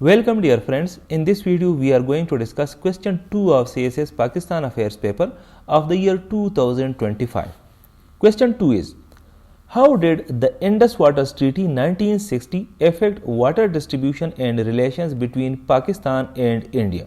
Welcome dear friends, in this video we are going to discuss question 2 of CSS Pakistan Affairs paper of the year 2025. Question 2 is, how did the Indus Waters Treaty 1960 affect water distribution and relations between Pakistan and India?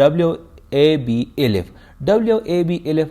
WABLF। WABLF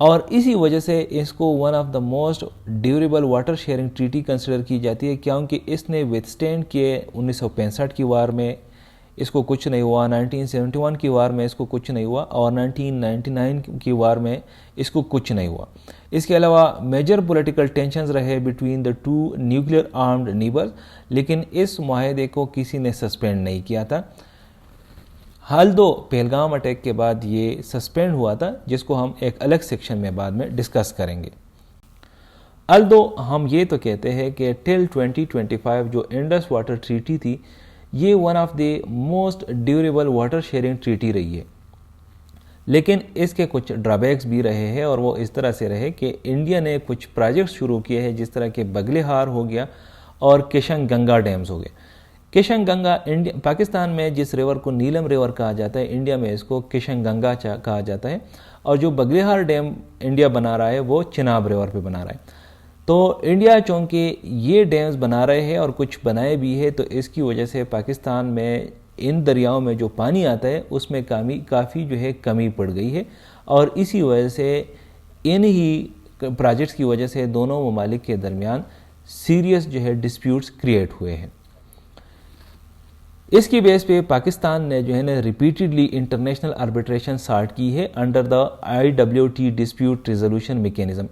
اور اسی وجہ سے اس کو one of the most durable water sharing treaty consider کی جاتی ہے، کیونکہ اس نے وتھسٹینڈ کیے 1965 کی وار میں اس کو کچھ نہیں ہوا، 1971 کی وار میں اس کو کچھ نہیں ہوا، اور 1999 کی وار میں اس کو کچھ نہیں ہوا۔ اس کے علاوہ میجر پولیٹیکل ٹینشنز رہے between the two nuclear armed neighbours, لیکن اس معاہدے کو کسی نے سسپینڈ نہیں کیا تھا۔ حال دو پہلگام اٹیک کے بعد یہ سسپینڈ ہوا تھا، جس کو ہم ایک الگ سیکشن میں بعد میں ڈسکس کریں گے۔ الدو ہم یہ تو کہتے ہیں کہ ٹل 2025 جو انڈس واٹر ٹریٹی تھی، یہ one of the most durable water sharing treaty رہی ہے، لیکن اس کے کچھ ڈرابیکس بھی رہے ہیں، اور وہ اس طرح سے رہے کہ انڈیا نے کچھ پروجیکٹس شروع کیے ہیں، جس طرح کہ بگلے ہار ہو گیا اور کشن گنگا ڈیمز ہو گئے۔ کشن گنگا پاکستان میں جس ریور کو نیلم ریور کہا جاتا ہے، انڈیا میں اس کو کشن گنگا کہا جاتا ہے، اور جو بگلے ہار ڈیم انڈیا بنا رہا ہے وہ چناب ریور پہ بنا رہا ہے۔ تو انڈیا چونکہ یہ ڈیمز بنا رہے ہیں اور کچھ بنائے بھی ہے، تو اس کی وجہ سے پاکستان میں ان دریاؤں میں جو پانی آتا ہے اس میں کافی جو ہے کمی پڑ گئی ہے، اور اسی وجہ سے ان ہی پروجیکٹس کی وجہ سے دونوں ممالک کے درمیان سیریس جو ہے ڈسپیوٹس کریٹ ہوئے ہیں۔ اس کی بیس پہ پاکستان نے جو ہے نا ریپیٹڈلی انٹرنیشنل آربیٹریشن سارٹ کی ہے under the IWT dispute resolution mechanism.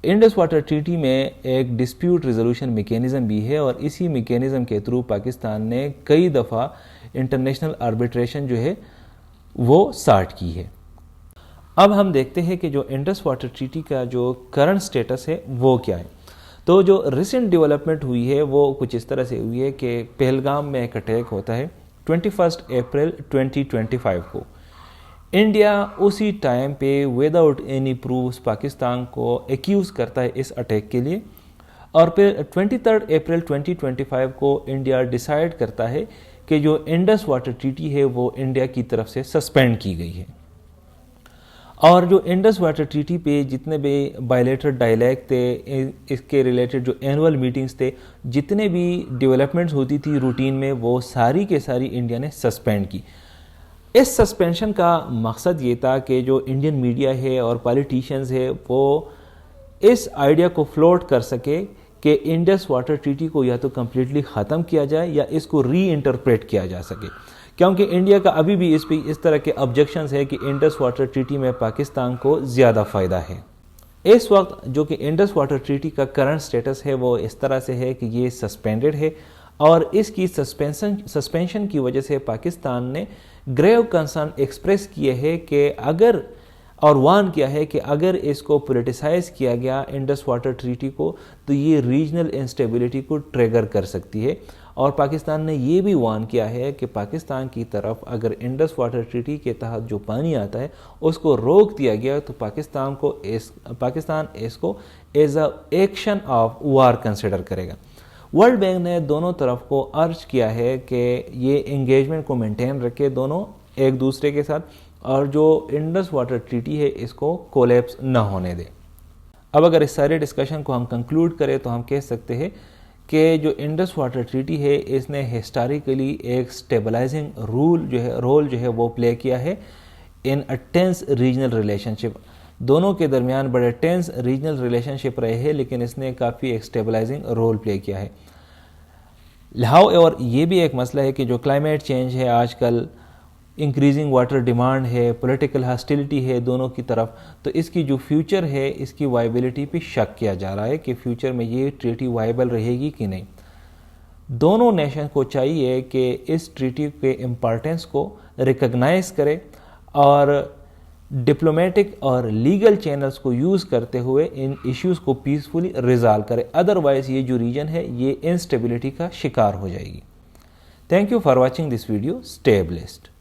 Indus water treaty میں ایک ڈسپیوٹ ریزولوشن میکینزم بھی ہے، اور اسی میکینزم کے تھرو پاکستان نے کئی دفعہ انٹرنیشنل آربیٹریشن جو ہے وہ سارٹ کی ہے۔ اب ہم دیکھتے ہیں کہ جو انڈس واٹر ٹریٹی کا جو کرنٹ سٹیٹس ہے وہ کیا ہے۔ تو جو ریسنٹ ڈیولپمنٹ ہوئی ہے وہ کچھ اس طرح سے ہوئی ہے کہ پہلگام میں ایک اٹیک ہوتا ہے 21 اپریل 2025 کو۔ انڈیا اسی ٹائم پہ وداؤٹ اینی پروفس پاکستان کو ایکیوز کرتا ہے اس اٹیک کے لیے، اور پھر 23 اپریل 2025 کو انڈیا ڈیسائیڈ کرتا ہے کہ جو انڈس واٹر ٹریٹی ہے وہ انڈیا کی طرف سے سسپینڈ کی گئی ہے، اور جو انڈس واٹر ٹریٹی پہ جتنے بھی بائیلیٹرل ڈائلیگ تھے، اس کے ریلیٹڈ جو اینول میٹنگز تھے، جتنے بھی ڈیولپمنٹس ہوتی تھی روٹین میں، وہ ساری کے ساری انڈیا نے سسپینڈ کی۔ اس سسپینشن کا مقصد یہ تھا کہ جو انڈین میڈیا ہے اور پالیٹیشنز ہے وہ اس آئیڈیا کو فلوٹ کر سکے کہ انڈس واٹر ٹریٹی کو یا تو کمپلیٹلی ختم کیا جائے یا اس کو ری انٹرپریٹ کیا جا سکے، کیونکہ انڈیا کا ابھی بھی اس پہ اس طرح کے آبجیکشنز ہے کہ انڈس واٹر ٹریٹی میں پاکستان کو زیادہ فائدہ ہے۔ اس وقت جو کہ انڈس واٹر ٹریٹی کا کرنٹ سٹیٹس ہے وہ اس طرح سے ہے کہ یہ سسپینڈڈ ہے، اور اس کی سسپینشن کی وجہ سے پاکستان نے گریو کنسرن ایکسپریس کیے ہے کہ اگر اور وان کیا ہے کہ اگر اس کو پولیٹیسائز کیا گیا انڈس واٹر ٹریٹی کو تو یہ ریجنل انسٹیبلٹی کو ٹریگر کر سکتی ہے، اور پاکستان نے یہ بھی وان کیا ہے کہ پاکستان کی طرف اگر انڈس واٹر ٹریٹی کے تحت جو پانی آتا ہے اس کو روک دیا گیا تو پاکستان اس کو as a action of war consider کرے گا۔ ورلڈ بینک نے دونوں طرف کو ارج کیا ہے کہ یہ انگیجمنٹ کو مینٹین رکھے دونوں ایک دوسرے کے ساتھ، اور جو انڈس واٹر ٹریٹی ہے اس کو کولیپس نہ ہونے دے۔ اب اگر اس سارے ڈسکشن کو ہم کنکلوڈ کریں تو ہم کہہ سکتے ہیں کہ جو انڈس واٹر ٹریٹی ہے اس نے ہسٹوریکلی ایک سٹیبلائزنگ رول جو ہے وہ پلے کیا ہے ان اے ٹینس ریجنل ریلیشن شپ۔ دونوں کے درمیان بڑے ٹینس ریجنل ریلیشن شپ رہے ہیں، لیکن اس نے کافی ایک سٹیبلائزنگ رول پلے کیا ہے۔ اور یہ بھی ایک مسئلہ ہے کہ جو کلائمیٹ چینج ہے آج کل، انکریزنگ واٹر ڈیمانڈ ہے، پولیٹیکل ہاسٹیلٹی ہے دونوں کی طرف، تو اس کی جو فیوچر ہے اس کی وائبلٹی پہ شک کیا جا رہا ہے کہ فیوچر میں یہ ٹریٹی وائبل رہے گی کہ نہیں۔ دونوں نیشن کو چاہیے کہ اس ٹریٹی کے امپارٹنس کو ریکگنائز کرے اور ڈپلومیٹک اور لیگل چینلز کو یوز کرتے ہوئے ان ایشوز کو پیسفلی ریزالو کرے، ادروائز یہ جو ریجن ہے یہ انسٹیبلٹی کا شکار ہو جائے گی۔ Thank you for watching this video, stay blessed.